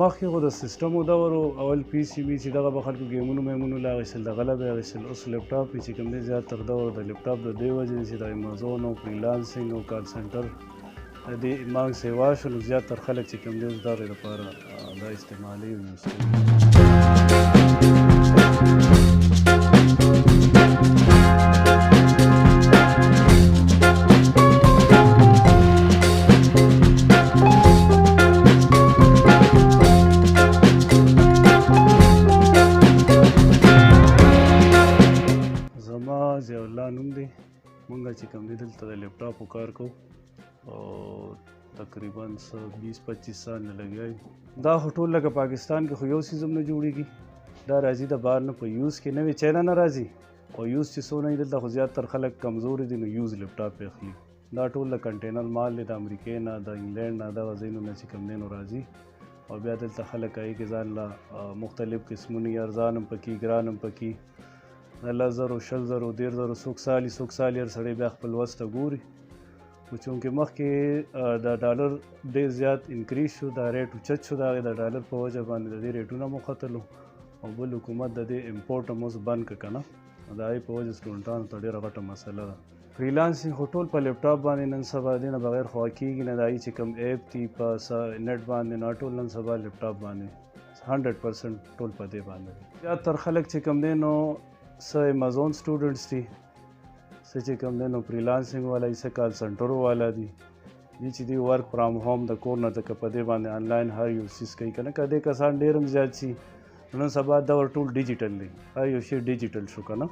مخکې خو د سیسټم دور و، اول پی سي وي چې دغه به خلکو ګیمونو میمونو له اخیستل دغه له به یې اخیستل. اوس لیپټاپ چې کوم دی زیاتره دور د لیپټاپ د دې وجې چې د امازون او فریلانسینګ او کال سنټر د دې مانګ سیوا شو، نو زیاتره خلک چې کوم دی اوس د هغې لپاره دا استعمالوي او یوز کوي. ضیاءالله نوم دی. مونږ چې کوم دی دلته د لیپټاپو کار کوو او تقریبا 20-25 سال نه لګیا یو. دا خو ټول لکه پاکستان کې خو یو څیز هم نه جوړېږي، دا راځي د بهر نه په یوز کې نوې چاینا نه راځي او یوز چې څونه وي دلته خو زیاتره خلک کمزوري دي نو یوز لیپټاپ یې اخلي. دا ټول د کنټینر مال دی، د امریکې نه د انګلینډ نه دغه ځایونو نه چې کوم دی نو راځي او بیا دلته خلک هغې کې ځان له مختلف قسمونه یې ارزان هم پکې ګران هم پکې 10,000 20,000 13,000 څوک سالي هر سړی بیا خپل وس ته ګوري. خو چونکې مخکې د ډالر ډېر زیات انکریز شو، دا ریټ اوچت شو، د هغې د ډالر په وجه باندې د دې ریټونه هم وختلو او بل حکومت د دې امپورټ هم اوس بند کړه که نه، د هغې په وجه سټوډنټانو ته ډېره غټه مسله ده. فریلانسینګ خو ټول په لیپټاپ باندې نن سبا دې نه بغیر خو کېږي نه، د هغې چې کوم ایپ دي په نیټ باندې نه ټول نن سبا لیپټاپ باندې 100% ټول په دې باندې دي. زیاتر خلک چې کوم دی نو څه امازون سټوډنټس دي، څه چې کوم دی نو فریلانسینګ والا دي، څه کال سنټرو والا دي. دي چې دوی ورک فرام ہوم د کور نه ځکه په دې باندې آنلاین هر یو څیز کوي که نه، که دې کسان ډېر هم زیات شي نن سبا دور ټول ډیجیټل دی، هر یو شی ډیجیټل شو که نه،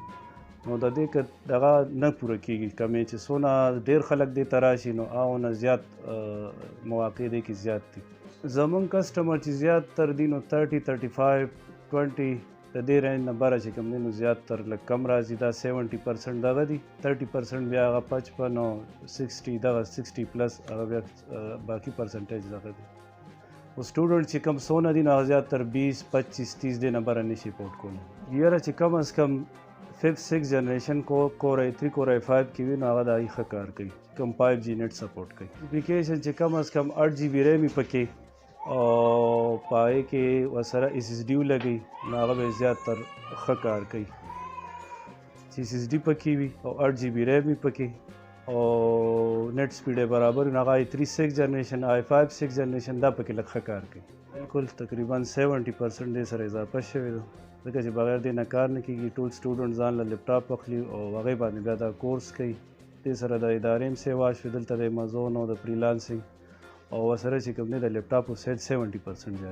نو د دې که دغه نه پوره کېږي کمې چې څونه ډېر خلک دې ته راشي نو هغونه زیات مواقع دې کې زیات دي. زمونږ کسټمر چې زیات تر دي نو 30 35 20 د دې رینج نه بره چې کوم دی نو زیاتر لږ کم راځي، دا 70% دغه دي، 30% بیا هغه 55 او 60 دغه 60 پلس هغه بیا باقي پرسنټیج دغه دی. خو سټوډنټ چې کوم څونه دي نو هغه زیاتر 20 25 30 دې نه بره نشي افورډ کولی. یاره چې کم از کم 5th 6th جنریشن کور i3 کور i5 کې وي نو هغه د هغې ښه کار کوي، کوم 5G نیټ سپورټ کوي. اپلیکیشن چې کم از کم 8 GB ریم یې پکې او په هغې کې ورسره SSD ولګوي نو هغه به یې زیاتر ښه کار کوي چې SSD پکې وي او 8 GB ریم وي پکې او نیټ سپیډ یې برابر وي نو هغه i3 6th جنریشن i5 6th جنریشن دا پکې لږ ښه کار کوي. بالکل تقریبا 70% دې سره اضافه شوې ده ځکه چې بغیر دې نه کار نه کېږي. ټول سټوډنټ ځان له لیپټاپ اخلي او هغې باندې بیا دا کورس کوي. دې سره د ادارې هم سیوا شوې دلته د امازون او د فریلانسینګ او ورسره چې کوم دی د لیپټاپ سیل 70% زیات